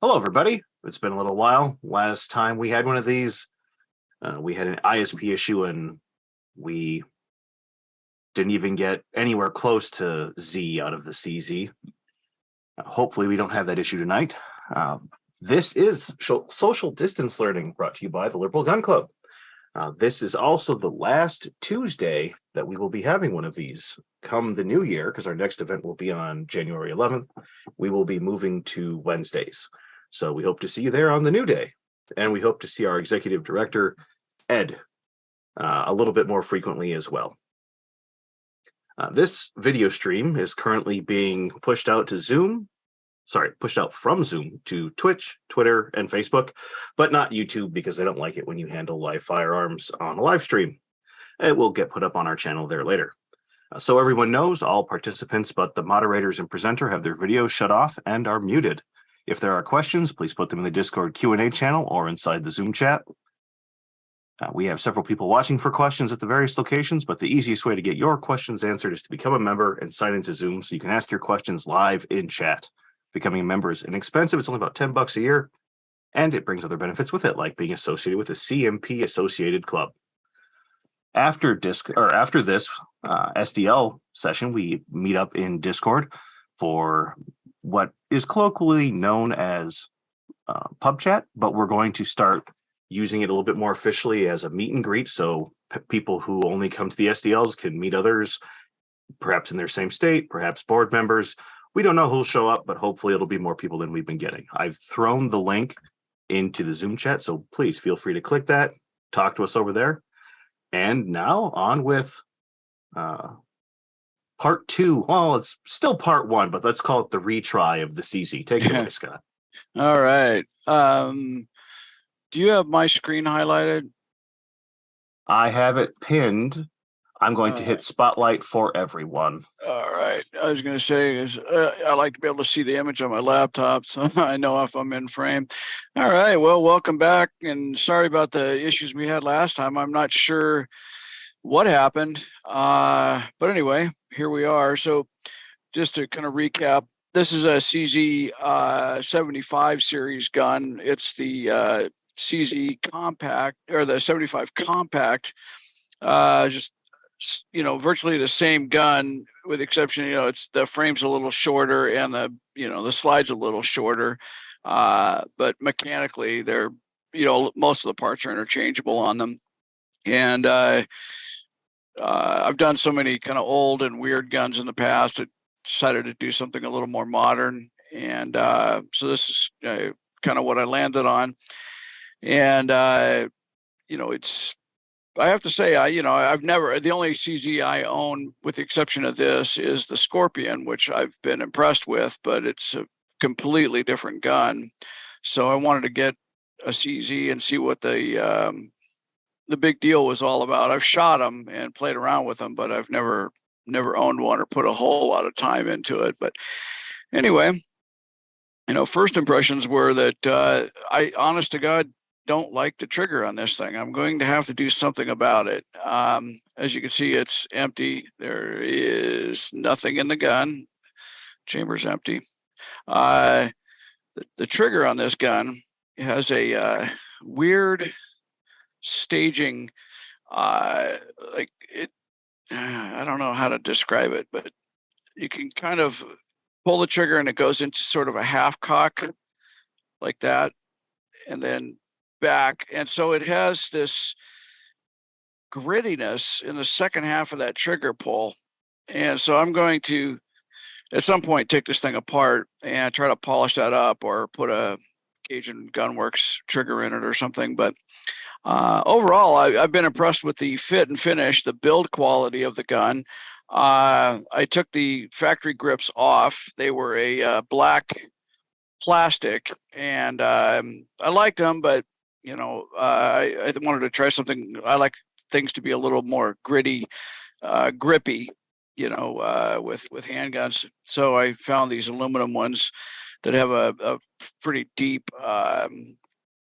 Hello, everybody. It's been a little while. Last time we had one of these, we had an ISP issue and we didn't even get anywhere close to Z out of the CZ. Hopefully, we don't have that issue tonight. This is Social Distance Learning, brought to you by the Liberal Gun Club. This is also the last Tuesday that we will be having one of these. Come the new year, because our next event will be on January 11th, we will be moving to Wednesdays. So we hope to see you there on the new day. And we hope to see our executive director, Ed, a little bit more frequently as well. This video stream is currently being pushed out from Zoom to Twitch, Twitter, and Facebook, but not YouTube because they don't like it when you handle live firearms on a live stream. It will get put up on our channel there later. So everyone knows, all participants but the moderators and presenter have their videos shut off and are muted. If there are questions, please put them in the Discord Q&A channel or inside the Zoom chat. We have several people watching for questions at the various locations, but the easiest way to get your questions answered is to become a member and sign into Zoom so you can ask your questions live in chat. Becoming a member is inexpensive. It's only about $10 a year, and it brings other benefits with it, like being associated with a CMP associated club. After this SDL session, we meet up in Discord for what is colloquially known as pub chat, but we're going to start using it a little bit more officially as a meet and greet, so people who only come to the SDLs can meet others, perhaps in their same state, perhaps board members. We don't know who'll show up, but hopefully it'll be more people than we've been getting. I've thrown the link into the Zoom chat, so please feel free to click that, talk to us over there. And now on with part two. Well, it's still part one, but let's call it the retry of the CZ. Take it away, Scott. All right. Do you have my screen highlighted? I have it pinned. I'm going to hit spotlight for everyone. All right. I was going to say is I like to be able to see the image on my laptop, so I know if I'm in frame. All right. Well, welcome back, and sorry about the issues we had last time. I'm not sure what happened, but anyway, here we are. So just to kind of recap, this is a CZ 75 series gun. It's the CZ compact, or the 75 compact, just virtually the same gun, with the exception, it's the frame's a little shorter and the slide's a little shorter, but mechanically they're, most of the parts are interchangeable on them. And I've done so many kind of old and weird guns in the past, I decided to do something a little more modern. And so this is kind of what I landed on. And, I have to say, the only CZ I own, with the exception of this, is the Scorpion, which I've been impressed with, but it's a completely different gun. So I wanted to get a CZ and see what the big deal was all about. I've shot them and played around with them, but I've never owned one or put a whole lot of time into it. But anyway, first impressions were that I, honest to God, don't like the trigger on this thing. I'm going to have to do something about it. As you can see, it's empty. There is nothing in the gun. Chamber's empty. The trigger on this gun has a weird staging. I don't know how to describe it, but you can kind of pull the trigger and it goes into sort of a half cock like that, and then back. And so it has this grittiness in the second half of that trigger pull. And so I'm going to, at some point, take this thing apart and try to polish that up, or put a Cajun Gunworks trigger in it or something. But overall, I've been impressed with the fit and finish, the build quality of the gun. I took the factory grips off. They were a black plastic, and I liked them, but I wanted to try something. I like things to be a little more gritty, grippy, with handguns. So I found these aluminum ones that have a pretty deep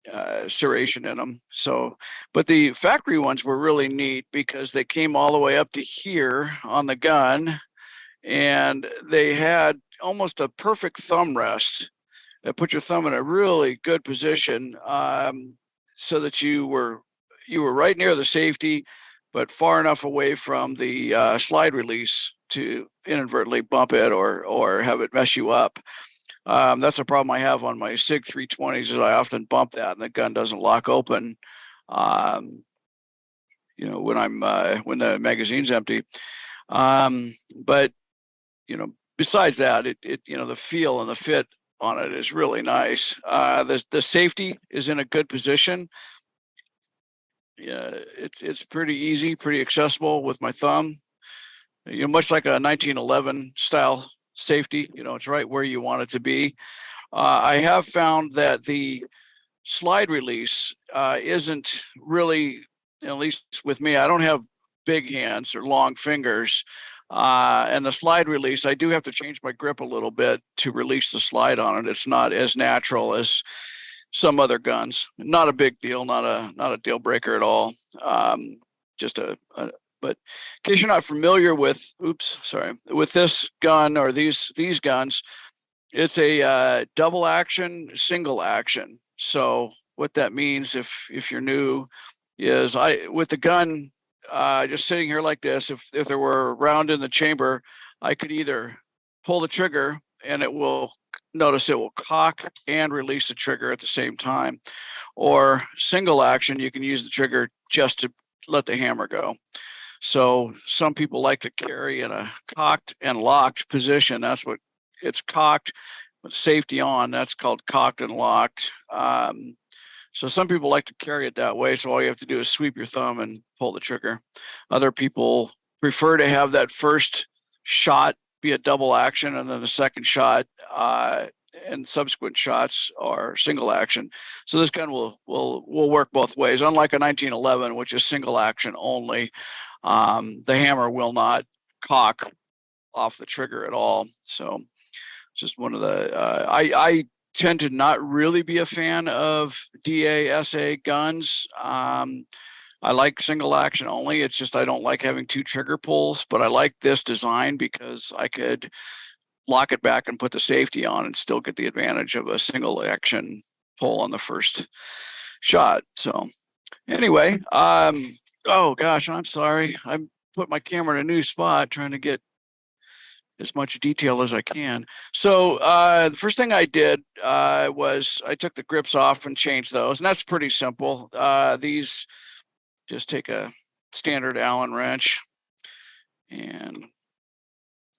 serration in them. So, but the factory ones were really neat because they came all the way up to here on the gun, and they had almost a perfect thumb rest. put your thumb in a really good position, so that you were right near the safety, but far enough away from the slide release to inadvertently bump it or have it mess you up. That's a problem I have on my SIG 320s, is I often bump that and the gun doesn't lock open. When the magazine's empty. But besides that, the feel and the fit on it is really nice. The safety is in a good position. Yeah, it's pretty easy, pretty accessible with my thumb. Much like a 1911 style safety, it's right where you want it to be. I have found that the slide release isn't really, at least with me, I don't have big hands or long fingers. And the slide release, I do have to change my grip a little bit to release the slide on it. It's not as natural as some other guns. Not a big deal, not a deal breaker at all. But in case you're not familiar with, with this gun or these guns, it's a double action, single action. So what that means, if you're new, is with the gun just sitting here like this, if there were a round in the chamber, I could either pull the trigger and it will cock and release the trigger at the same time, or single action, you can use the trigger just to let the hammer go. So some people like to carry in a cocked and locked position. That's what it's cocked with safety on. That's called cocked and locked. So some people like to carry it that way. So all you have to do is sweep your thumb and pull the trigger. Other people prefer to have that first shot be a double action, and then the second shot and subsequent shots are single action. So this gun will work both ways. Unlike a 1911, which is single action only, the hammer will not cock off the trigger at all. So it's just one of the I tend to not really be a fan of DA/SA guns. I like single action only. It's just I don't like having two trigger pulls, but I like this design because I could lock it back and put the safety on and still get the advantage of a single action pull on the first shot. So anyway, oh gosh, I'm sorry. I put my camera in a new spot trying to get as much detail as I can. So the first thing I did was I took the grips off and changed those, and that's pretty simple. These just take a standard Allen wrench, and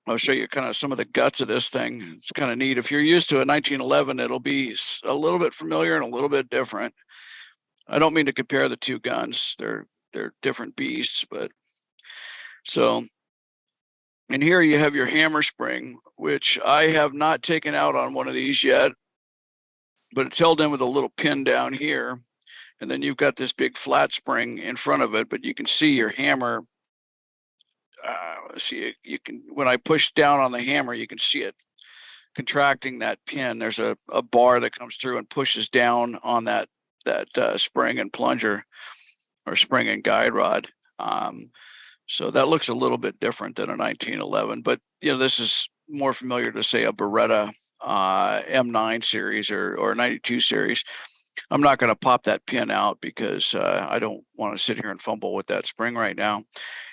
I'll show you kind of some of the guts of this thing. It's kind of neat. If you're used to a 1911, it'll be a little bit familiar and a little bit different. I don't mean to compare the two guns. They're different beasts, but so. And here you have your hammer spring, which I have not taken out on one of these yet, but it's held in with a little pin down here. And then you've got this big flat spring in front of it, but you can see your hammer. When I push down on the hammer, you can see it contracting that pin. There's a bar that comes through and pushes down on that spring and plunger, or spring and guide rod. So that looks a little bit different than a 1911, but this is more familiar to say a Beretta M9 series or 92 series. I'm not going to pop that pin out because I don't want to sit here and fumble with that spring right now.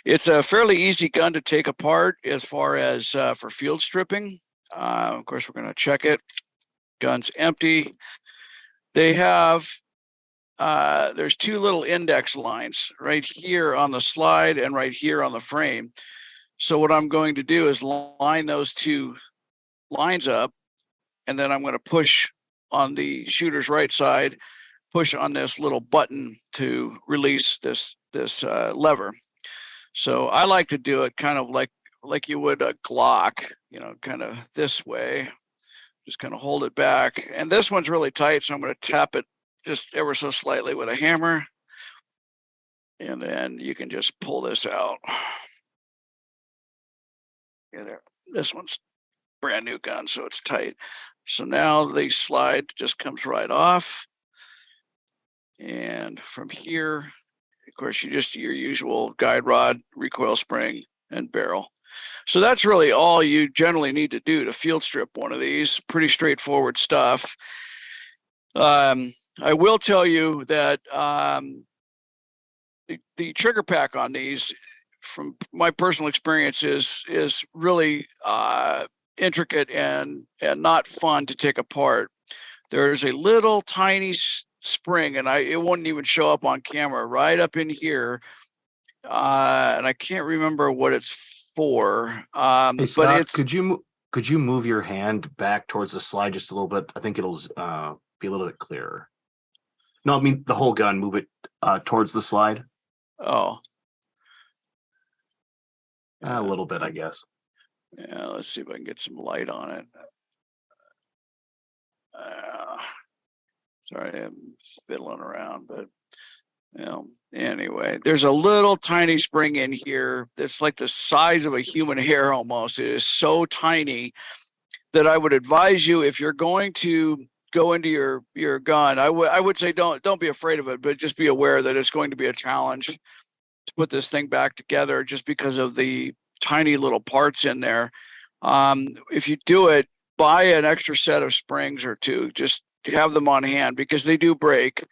It's a fairly easy gun to take apart as far as for field stripping. Of course, we're going to check it. Gun's empty. They have there's two little index lines right here on the slide and right here on the frame. So what I'm going to do is line those two lines up, and then I'm going to push on the shooter's right side, push on this little button to release this lever. So I like to do it kind of like you would a Glock, kind of this way. Just kind of hold it back. And this one's really tight, so I'm going to tap it just ever so slightly with a hammer. And then you can just pull this out. This one's brand new gun, so it's tight. So now the slide just comes right off. And from here, of course, your usual guide rod, recoil spring, and barrel. So that's really all you generally need to do to field strip one of these. Pretty straightforward stuff. I will tell you that the trigger pack on these, from my personal experience, is really intricate and not fun to take apart. There's a little tiny spring, and it wouldn't even show up on camera, right up in here, and I can't remember what it's for. Hey But Scott, it's could you move your hand back towards the slide just a little bit? I think it'll be a little bit clearer. No, I mean the whole gun. Move it towards the slide. oh A little bit, I guess. yeah. Let's see if I can get some light on it. Sorry, I'm fiddling around, but anyway, there's a little tiny spring in here that's like the size of a human hair almost. It is so tiny that I would advise you, if you're going to go into your gun, I would say don't be afraid of it, but just be aware that it's going to be a challenge to put this thing back together just because of the tiny little parts in there. If you do it, buy an extra set of springs or two. Just have them on hand because they do break,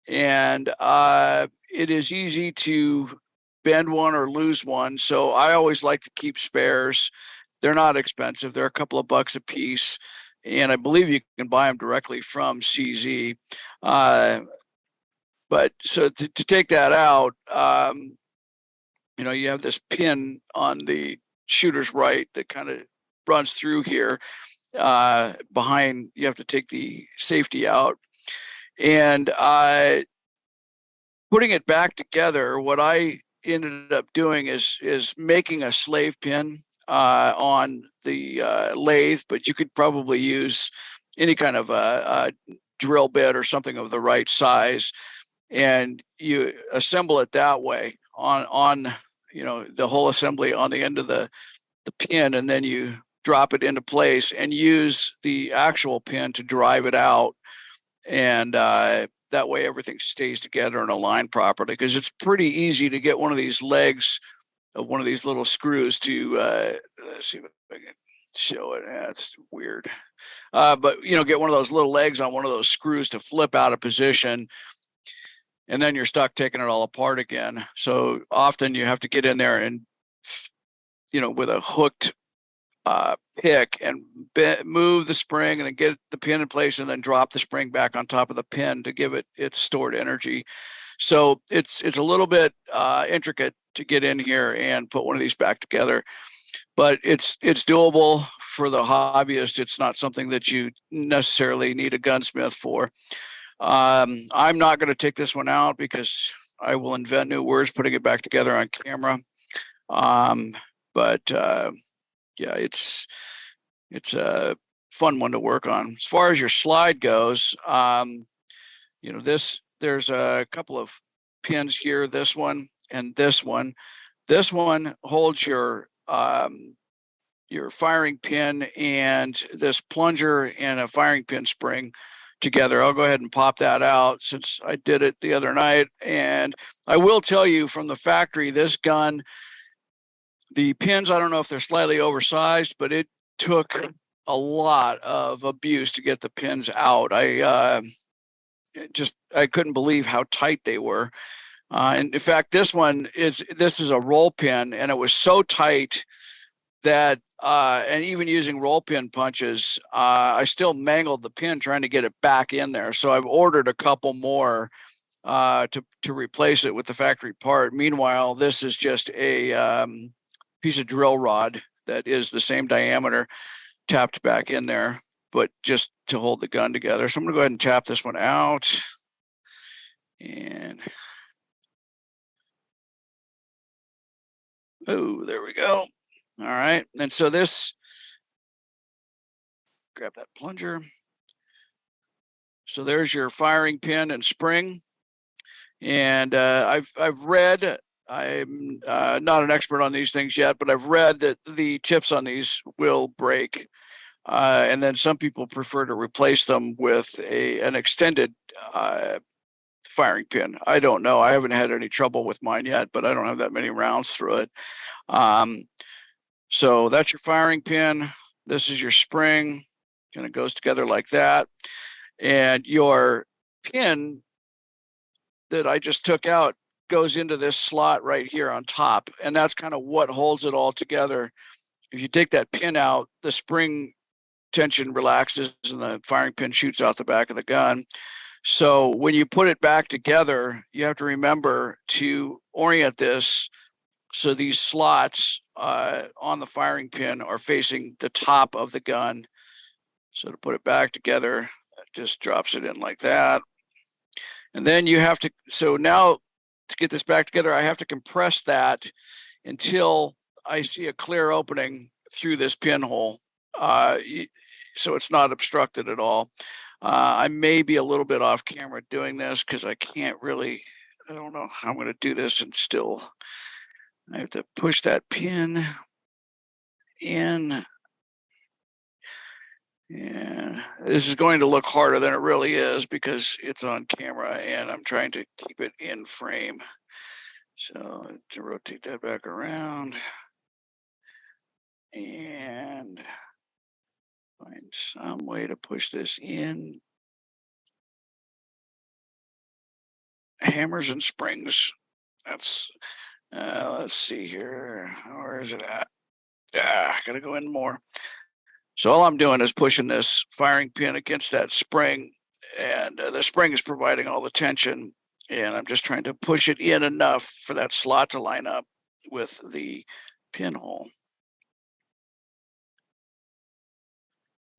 and it is easy to bend one or lose one. So I always like to keep spares. They're not expensive. They're a couple of bucks a piece, and I believe you can buy them directly from CZ. But so to take that out, you have this pin on the shooter's right that kind of runs through here. Behind, you have to take the safety out, and putting it back together. What I ended up doing is making a slave pin on the lathe, but you could probably use any kind of a drill bit or something of the right size, and you assemble it that way on the whole assembly on the end of the pin, and then you drop it into place and use the actual pin to drive it out, and that way everything stays together and aligned properly, because it's pretty easy to get one of these legs of one of these little screws to let's see if I can show it. It's weird, but get one of those little legs on one of those screws to flip out of position, and then you're stuck taking it all apart again. So often you have to get in there and with a hooked pick and move the spring, and then get the pin in place, and then drop the spring back on top of the pin to give it its stored energy. So it's a little bit intricate to get in here and put one of these back together, but it's doable for the hobbyist. It's not something that you necessarily need a gunsmith for. I'm not going to take this one out because I will invent new words putting it back together on camera. But yeah, it's a fun one to work on. As far as your slide goes, there's a couple of pins here. This one and this one. This one holds your firing pin and this plunger and a firing pin spring together. I'll go ahead and pop that out since I did it the other night. And I will tell you from the factory, this gun, the pins, I don't know if they're slightly oversized, but it took a lot of abuse to get the pins out. I couldn't believe how tight they were. And in fact, this is a roll pin, and it was so tight that, and even using roll pin punches, I still mangled the pin trying to get it back in there. So I've ordered a couple more to replace it with the factory part. Meanwhile, this is just a piece of drill rod that is the same diameter tapped back in there, but just to hold the gun together. So I'm going to go ahead and tap this one out. And oh, there we go. All right. And so this, grab that plunger. So there's your firing pin and spring. And I've read, I'm not an expert on these things yet, but I've read that the tips on these will break. And then some people prefer to replace them with an extended firing pin. I don't know. I haven't had any trouble with mine yet, but I don't have that many rounds through it. So that's your firing pin. This is your spring. Kind of goes together like that. And your pin that I just took out goes into this slot right here on top. And that's kind of what holds it all together. If you take that pin out, the spring tension relaxes and the firing pin shoots out the back of the gun. So when you put it back together, you have to remember to orient this so these slots on the firing pin are facing the top of the gun. So to put it back together, it just drops it in like that. And then you have to, so now to get this back together, I have to compress that until I see a clear opening through this pinhole. So it's not obstructed at all. I may be a little bit off camera doing this because I can't really, I don't know how I'm going to do this and still, I have to push that pin in. Yeah, this is going to look harder than it really is because it's on camera and I'm trying to keep it in frame. So to rotate that back around and find some way to push this in. Hammers and springs. That's, let's see here. Where is it at? I gotta go in more. So all I'm doing is pushing this firing pin against that spring, and the spring is providing all the tension, and I'm just trying to push it in enough for that slot to line up with the pinhole.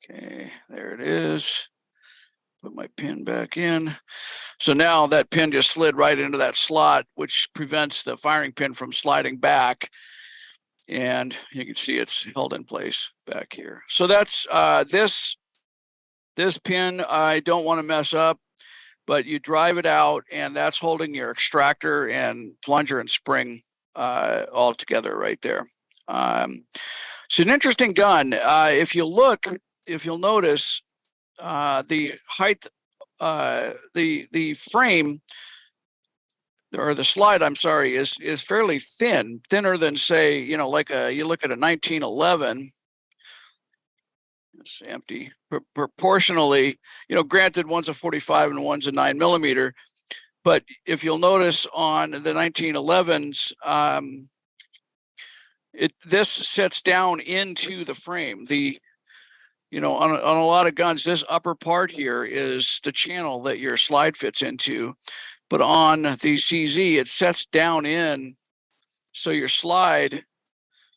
Okay, there it is. Put my pin back in. So now that pin just slid right into that slot, which prevents the firing pin from sliding back. And you can see it's held in place back here. So that's this pin I don't want to mess up, but you drive it out and that's holding your extractor and plunger and spring all together right there. It's an interesting gun. If you'll notice the height, the frame, or the slide, I'm sorry, is fairly thin, thinner than say, like you look at a 1911. It's empty. Proportionally, granted, one's a 45 and one's a 9mm, but if you'll notice on the 1911s, this sits down into the frame. On a lot of guns, this upper part here is the channel that your slide fits into. But on the CZ, it sets down in, so your slide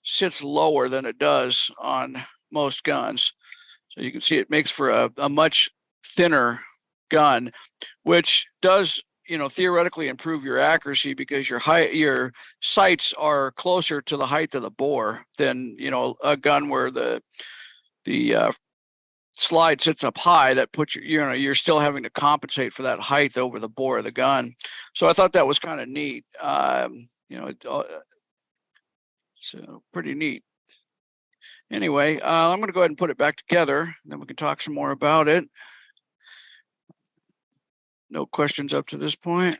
sits lower than it does on most guns. So you can see it makes for a much thinner gun, which does, theoretically improve your accuracy because your sights are closer to the height of the bore than, a gun where the slide sits up high. That puts you're still having to compensate for that height over the bore of the gun. So I thought that was kind of neat. So pretty neat. Anyway, I'm going to go ahead and put it back together, and then we can talk some more about it. No questions up to this point.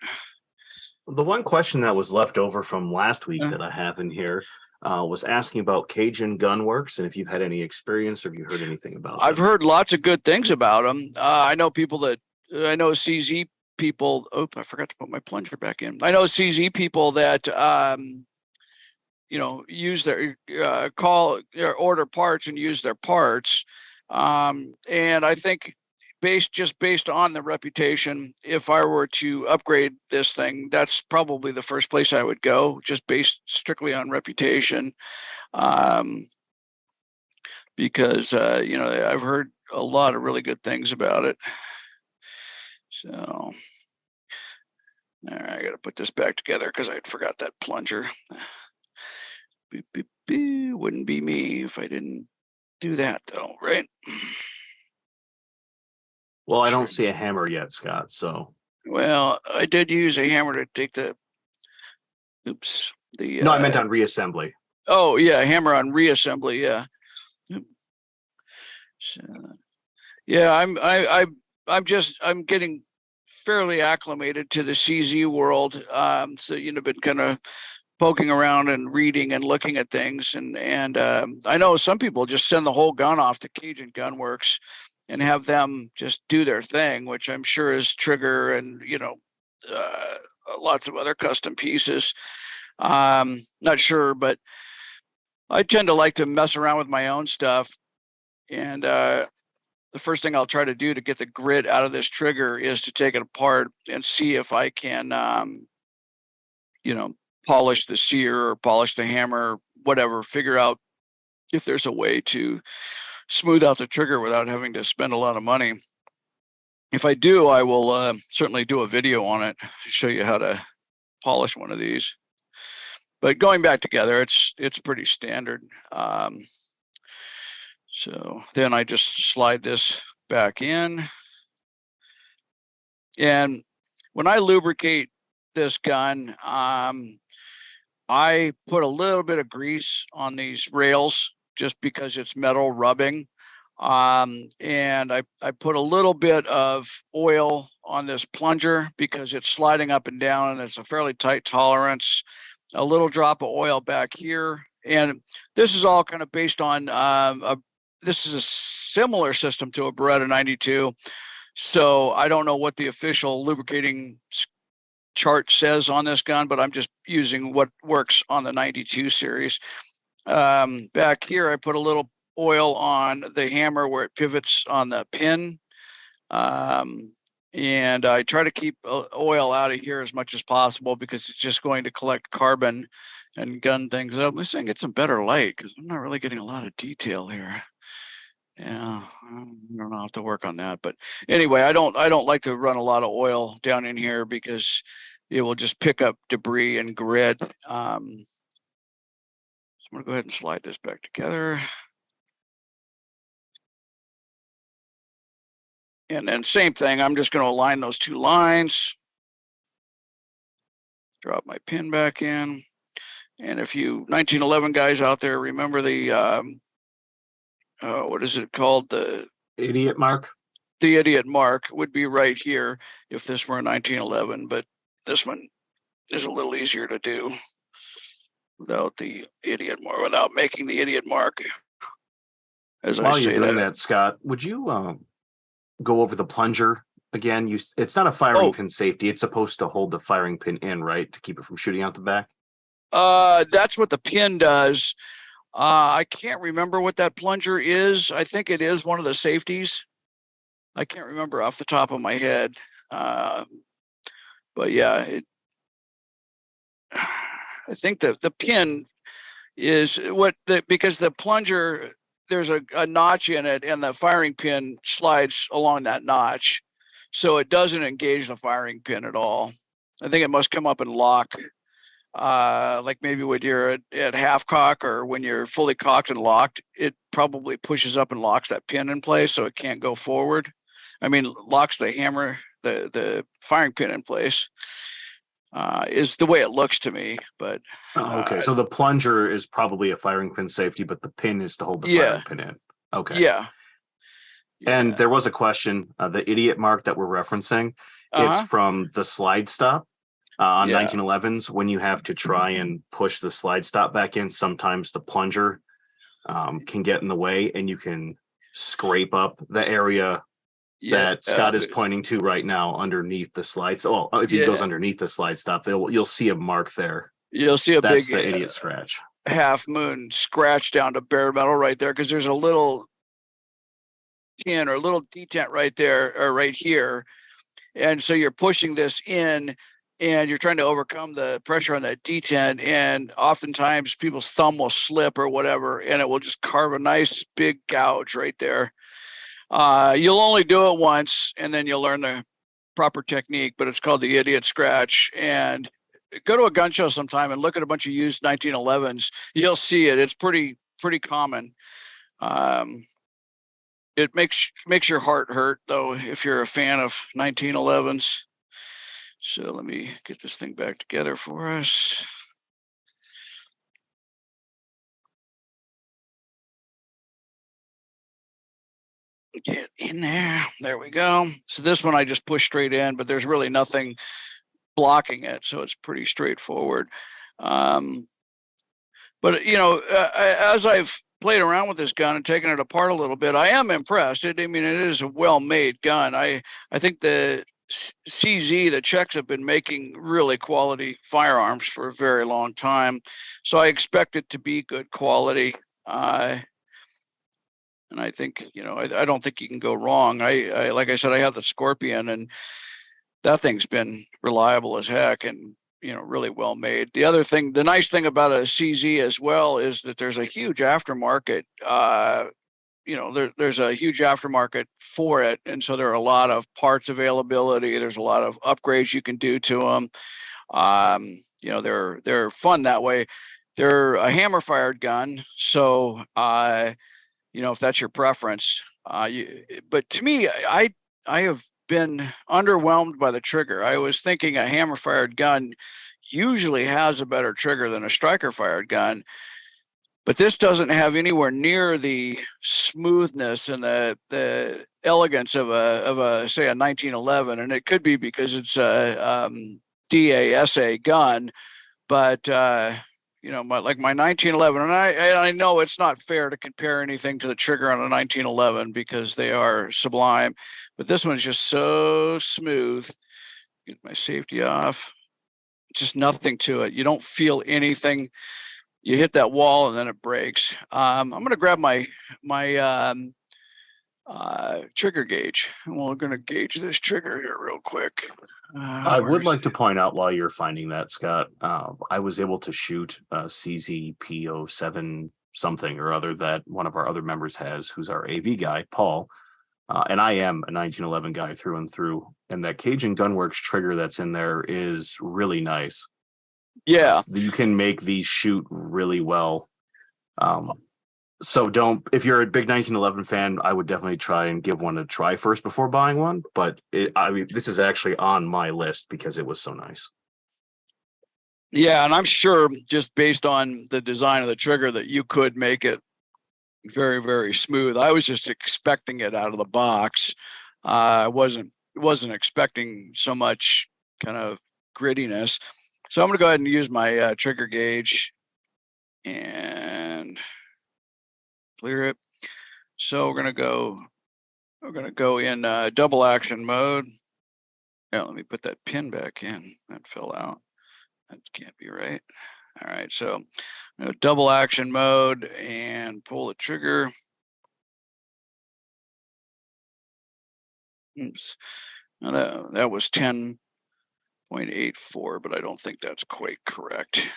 The one question that was left over from last week that I have in here was asking about Cajun Gunworks, and if you've had any experience or if you heard anything about I've them. heard lots of good things about them. I know CZ people. Oh, I forgot to put my plunger back in. I know CZ people that use their call or order parts and use their parts. And I think based on the reputation, if I were to upgrade this thing, that's probably the first place I would go, just based strictly on reputation. Because I've heard a lot of really good things about it. So, all right, I got to put this back together because I forgot that plunger. Wouldn't be me if I didn't do that, though, right? Well, I don't see a hammer yet, Scott. So, well, I did use a hammer to take the. Oops. No, I meant on reassembly. Oh yeah, hammer on reassembly. Yeah. So, yeah, I'm getting fairly acclimated to the CZ world. So been kind of poking around and reading and looking at things. And I know some people just send the whole gun off to Cajun Gun Works and have them just do their thing, which I'm sure is trigger and, lots of other custom pieces. Not sure, but I tend to like to mess around with my own stuff. And the first thing I'll try to do to get the grit out of this trigger is to take it apart and see if I can, polish the sear or polish the hammer, whatever, figure out if there's a way to smooth out the trigger without having to spend a lot of money. If I do, I will certainly do a video on it to show you how to polish one of these. But going back together, it's pretty standard. So then I just slide this back in. And when I lubricate this gun, I put a little bit of grease on these rails just because it's metal rubbing. And I put a little bit of oil on this plunger because it's sliding up and down and it's a fairly tight tolerance. A little drop of oil back here. And this is all kind of based on, this is a similar system to a Beretta 92. So I don't know what the official lubricating chart says on this gun, but I'm just using what works on the 92 series. Back here, I put a little oil on the hammer where it pivots on the pin. And I try to keep oil out of here as much as possible because it's just going to collect carbon and gun things up. Let's see, I can get some better light because I'm not really getting a lot of detail here. Yeah, I don't know, I'll have to work on that. But anyway, I don't like to run a lot of oil down in here because it will just pick up debris and grit. So I'm gonna go ahead and slide this back together. And then same thing, I'm just going to align those two lines. Drop my pin back in. And if you 1911 guys out there remember the, what is it called? The idiot mark? The idiot mark would be right here if this were a 1911, but this one is a little easier to do without the idiot mark, without making the idiot mark. As While I say you're doing that, Scott, would you go over the plunger again? It's not a firing pin safety. It's supposed to hold the firing pin in, right, to keep it from shooting out the back. That's what the pin does. I can't remember what that plunger is. I think it is one of the safeties. I can't remember off the top of my head. But yeah, I think the pin is because the plunger, there's a notch in it and the firing pin slides along that notch. So it doesn't engage the firing pin at all. I think it must come up and lock, like maybe when you're at half cock or when you're fully cocked and locked, it probably pushes up and locks that pin in place so it can't go forward. I mean, locks the hammer, the firing pin in place. Is the way it looks to me, but okay. So the plunger is probably a firing pin safety, but the pin is to hold the firing pin in. Okay. Yeah. And there was a question, the idiot mark that we're referencing, it's from the slide stop on 1911s. When you have to try and push the slide stop back in, sometimes the plunger can get in the way and you can scrape up the area that Scott is pointing to right now underneath the slides. Oh, if he goes underneath the slide stop, you'll see a mark there. You'll see That's big the idiot scratch. Half moon scratch down to bare metal right there because there's a little pin or a little detent right there or right here. And so you're pushing this in and you're trying to overcome the pressure on that detent. And oftentimes people's thumb will slip or whatever, and it will just carve a nice big gouge right there. You'll only do it once and then you'll learn the proper technique, but it's called the idiot scratch. And go to a gun show sometime and look at a bunch of used 1911s. You'll see it. It's pretty common. It makes your heart hurt though if you're a fan of 1911s. So let me get this thing back together for us. Get in there. There we go. So this one I just push straight in, but there's really nothing blocking it. So it's pretty straightforward. But as I've played around with this gun and taken it apart a little bit, I am impressed. It is a well-made gun. I think the CZ, the Czechs have been making really quality firearms for a very long time, so I expect it to be good quality. And I think, I don't think you can go wrong. I like I said, I have the Scorpion, and that thing's been reliable as heck and really well made. The nice thing about a CZ as well is that there's a huge aftermarket. There's a huge aftermarket for it, and so there are a lot of parts availability. There's a lot of upgrades you can do to them. They're fun that way. They're a hammer fired gun, so if that's your preference. But to me, I have been underwhelmed by the trigger. I was thinking a hammer fired gun usually has a better trigger than a striker fired gun, but this doesn't have anywhere near the smoothness and the elegance of a say a 1911, and it could be because it's a DASA gun, but my 1911, and I know it's not fair to compare anything to the trigger on a 1911 because they are sublime, but this one's just so smooth. Get my safety off. Just nothing to it. You don't feel anything. You hit that wall and then it breaks. I'm going to grab my trigger gauge, and we're going to gauge this trigger here real quick. I would like to point out while you're finding that, Scott, I was able to shoot a CZP07 something or other that one of our other members has, who's our AV guy, Paul. And I am a 1911 guy through and through. And that Cajun Gunworks trigger that's in there is really nice. Yeah. You can make these shoot really well. So if you're a big 1911 fan, I would definitely try and give one a try first before buying one. But this is actually on my list because it was so nice. Yeah, and I'm sure just based on the design of the trigger that you could make it very, very smooth. I was just expecting it out of the box. I wasn't expecting so much kind of grittiness. So I'm going to go ahead and use my trigger gauge and clear it. So we're going to go in double action mode. Yeah, let me put that pin back in. That fell out. That can't be right. All right, so double action mode and pull the trigger. Oops. Now that was 10.84, but I don't think that's quite correct.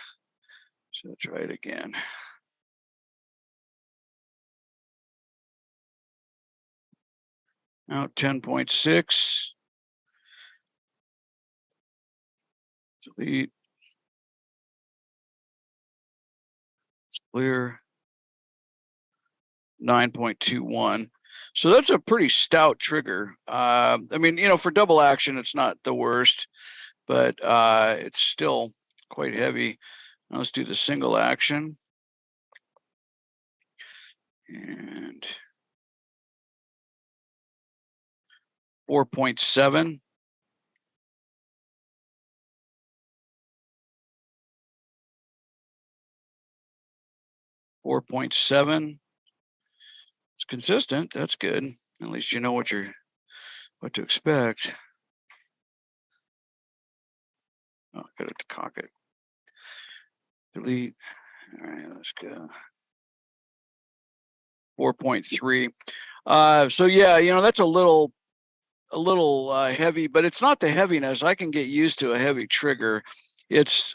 So try it again. Now 10.6. Delete. Clear. 9.21. So that's a pretty stout trigger. I mean, for double action, it's not the worst, but it's still quite heavy. Now let's do the single action. And 4.7. It's consistent. That's good. At least you know what to expect. Oh, got it to cock it. Delete. All right, let's go. 4.3. So yeah, that's a little heavy, but it's not the heaviness. I can get used to a heavy trigger.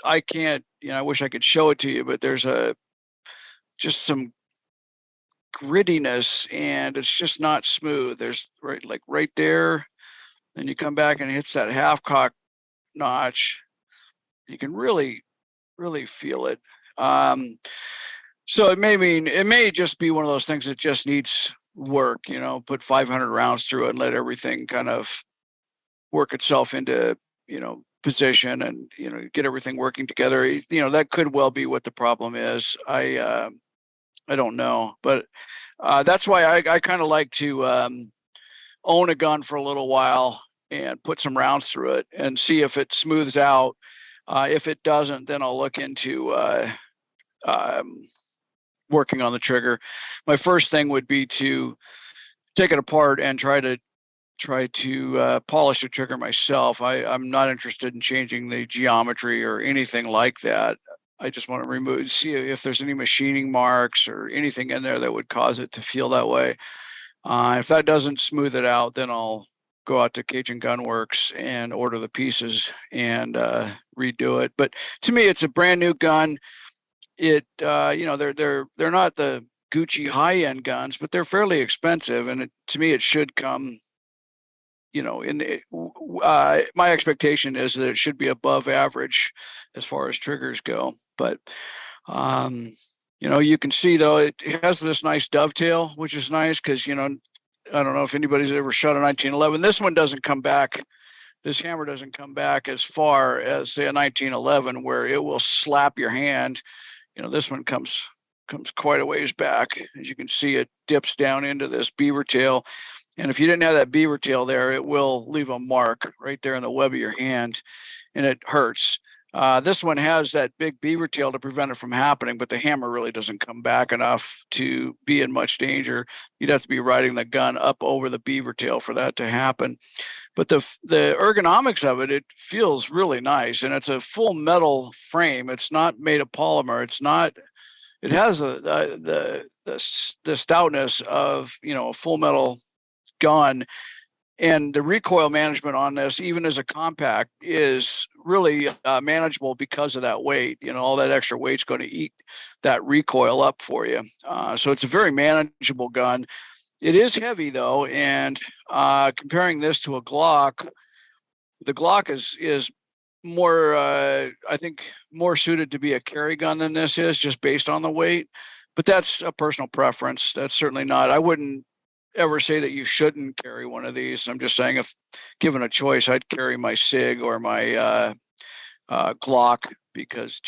I can't. I wish I could show it to you, but there's just some grittiness, and it's just not smooth. There's right there. Then you come back and it hits that half cock notch. You can really, really feel it. So it may just be one of those things that just needs work. Put 500 rounds through it and let everything kind of work itself into position and get everything working together. That could well be what the problem is. I don't know, but that's why I kind of like to own a gun for a little while and put some rounds through it and see if it smooths out. If it doesn't, then I'll look into working on the trigger. My first thing would be to take it apart and try to polish the trigger myself. I'm not interested in changing the geometry or anything like that. I just want to see if there's any machining marks or anything in there that would cause it to feel that way. If that doesn't smooth it out, then I'll go out to Cajun Gunworks and order the pieces and redo it. But to me, it's a brand new gun. They're not the Gucci high end guns, but they're fairly expensive, and to me, it should come. My expectation is that it should be above average as far as triggers go. But you can see though it has this nice dovetail, which is nice because I don't know if anybody's ever shot a 1911. This one doesn't come back. This hammer doesn't come back as far as say a 1911, where it will slap your hand. This one comes quite a ways back. As you can see, it dips down into this beaver tail. And if you didn't have that beaver tail there, it will leave a mark right there in the web of your hand, and it hurts. This one has that big beaver tail to prevent it from happening, but the hammer really doesn't come back enough to be in much danger. You'd have to be riding the gun up over the beaver tail for that to happen. But the ergonomics of it feels really nice, and it's a full metal frame. It's not made of polymer. It has the stoutness of a full metal gun, and the recoil management on this, even as a compact, is really manageable because of that weight. All that extra weight's going to eat that recoil up for you. So it's a very manageable gun. It is heavy though, and comparing this to a Glock, the Glock is more, I think, more suited to be a carry gun than this is, just based on the weight. But that's a personal preference. That's certainly not. I wouldn't ever say that you shouldn't carry one of these. I'm just saying, if given a choice, I'd carry my SIG or my Glock because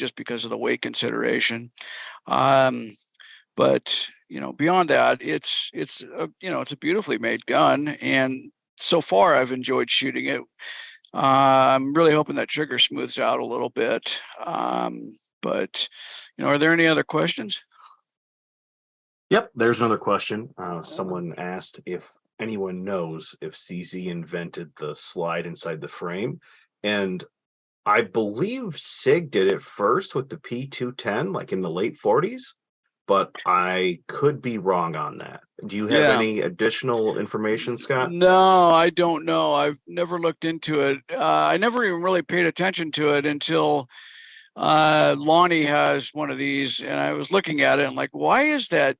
of the weight consideration. But beyond that, it's a beautifully made gun, and so far I've enjoyed shooting it. I'm really hoping that trigger smooths out a little bit. But are there any other questions? Yep, there's another question. Someone asked if anyone knows if CZ invented the slide inside the frame. And I believe SIG did it first with the P210, like in the late 40s, but I could be wrong on that. Do you have any additional information, Scott? No, I don't know. I've never looked into it. I never even really paid attention to it until Lonnie has one of these, and I was looking at it and like, why is that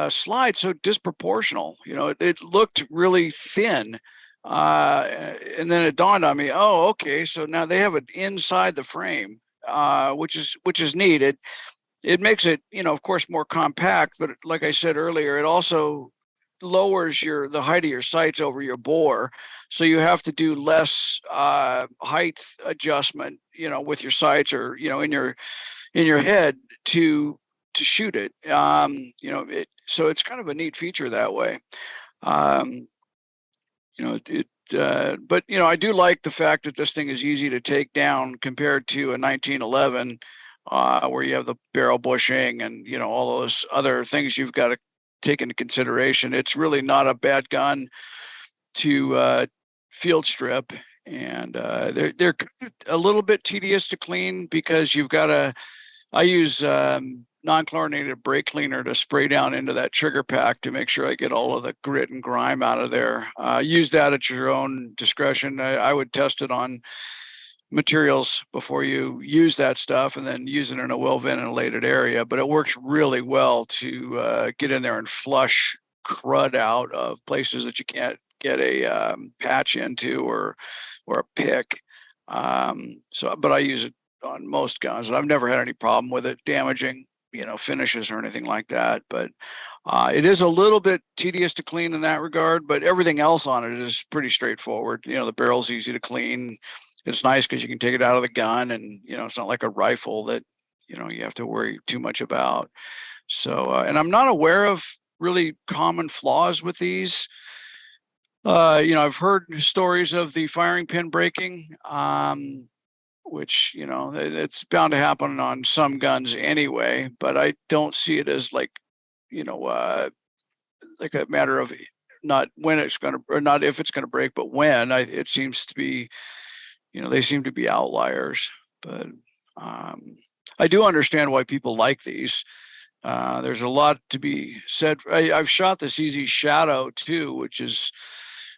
slide so disproportional? It looked really thin, and then it dawned on me, oh, okay, so now they have it inside the frame, which is neat. It makes it, of course, more compact, but like I said earlier, it also lowers the height of your sights over your bore, so you have to do less height adjustment, with your sights or in your head to shoot it. So it's kind of a neat feature that way. But I do like the fact that this thing is easy to take down compared to a 1911, where you have the barrel bushing and all those other things you've got to take into consideration. It's really not a bad gun to field strip, and they're a little bit tedious to clean because you've got to. I use non-chlorinated brake cleaner to spray down into that trigger pack to make sure I get all of the grit and grime out of there. Use that at your own discretion. I would test it on materials before you use that stuff, and then use it in a well-ventilated area. But it works really well to get in there and flush crud out of places that you can't get a patch into or a pick. But I use it on most guns, and I've never had any problem with it damaging finishes or anything like that. But it is a little bit tedious to clean in that regard, but everything else on it is pretty straightforward. The barrel's easy to clean. It's nice because you can take it out of the gun, and it's not like a rifle that you have to worry too much about. So and I'm not aware of really common flaws with these. I've heard stories of the firing pin breaking. which, it's bound to happen on some guns anyway, but I don't see it as like a matter of not when it's going to, or not if it's going to break, but when. It seems to be, they seem to be outliers, but I do understand why people like these. There's a lot to be said. I've shot the CZ Shadow too, which is,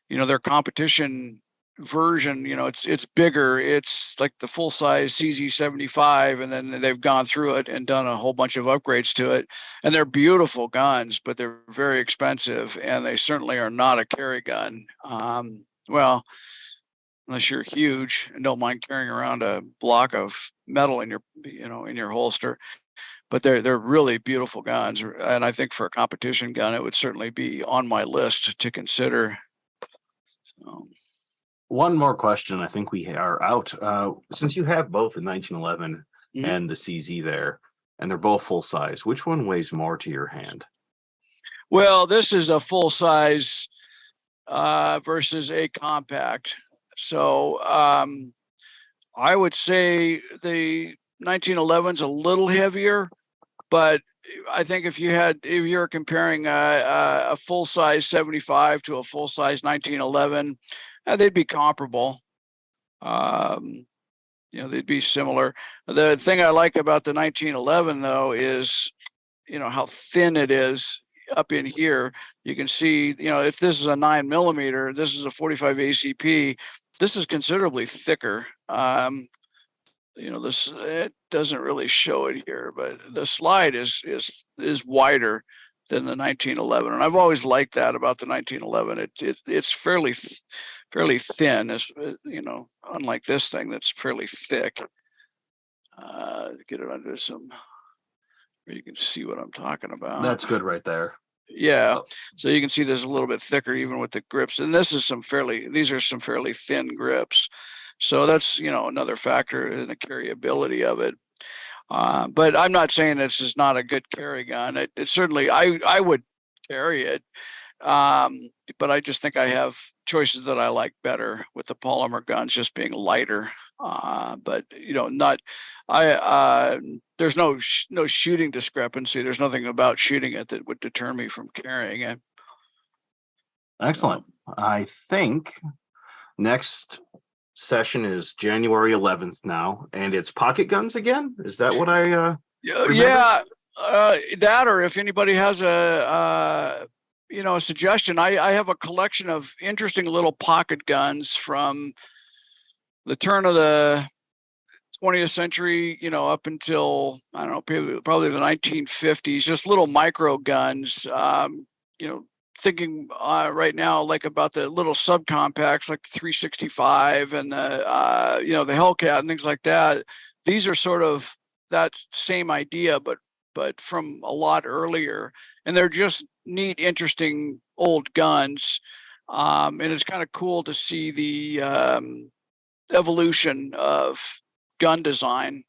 their competition version. It's bigger. It's like the full size CZ75, and then they've gone through it and done a whole bunch of upgrades to it. And they're beautiful guns, but they're very expensive, and they certainly are not a carry gun. Well, unless you're huge and don't mind carrying around a block of metal in your holster. But they're really beautiful guns, and I think for a competition gun, it would certainly be on my list to consider. So. One more question. I think we are out. Since you have both the 1911 and the CZ there, and they're both full size, which one weighs more to your hand? Well, this is a full size versus a compact. So I would say the 1911's a little heavier, but I think if you're comparing a full size 75 to a full size 1911, they'd be comparable. They'd be similar. The thing I like about the 1911 though is, how thin it is up in here. You can see, if this is a 9mm, this is a 45 ACP. This is considerably thicker. This, it doesn't really show it here, but the slide is wider than the 1911, and I've always liked that about the 1911. It's fairly thin, as unlike this thing that's fairly thick. Get it under some where you can see what I'm talking about. That's good right there. Yeah, so you can see this a little bit thicker even with the grips, and these are some fairly thin grips. So that's, another factor in the carryability of it. But I'm not saying this is not a good carry gun. It certainly, I would carry it. But I just think I have choices that I like better with the polymer guns just being lighter. But there's no shooting discrepancy. There's nothing about shooting it that would deter me from carrying it. Excellent. I think next session is January 11th now, and it's pocket guns again. Is that what I yeah, that, or if anybody has a suggestion, I have a collection of interesting little pocket guns from the turn of the 20th century, up until, I don't know, probably the 1950s, just little micro guns. Thinking right now, like about the little subcompacts, like the 365 and the Hellcat and things like that. These are sort of that same idea, but from a lot earlier, and they're just neat, interesting old guns. And it's kind of cool to see the evolution of gun design,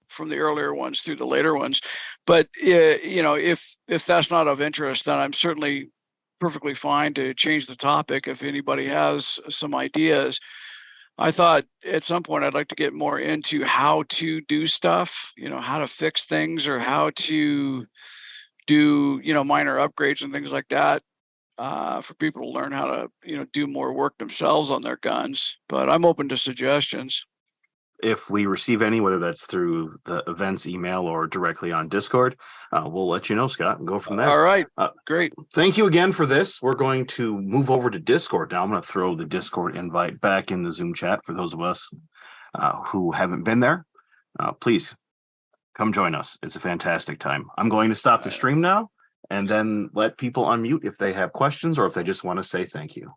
from the earlier ones through the later ones. But if that's not of interest, then I'm certainly perfectly fine to change the topic if anybody has some ideas. I thought at some point I'd like to get more into how to do stuff, how to fix things, or how to do, minor upgrades and things like that, for people to learn how to, do more work themselves on their guns. But I'm open to suggestions. If we receive any, whether that's through the events email or directly on Discord, we'll let you know, Scott, and go from there. All right. Great. Thank you again for this. We're going to move over to Discord now. I'm going to throw the Discord invite back in the Zoom chat for those of us who haven't been there. Please come join us. It's a fantastic time. I'm going to stop the stream now and then let people unmute if they have questions or if they just want to say thank you.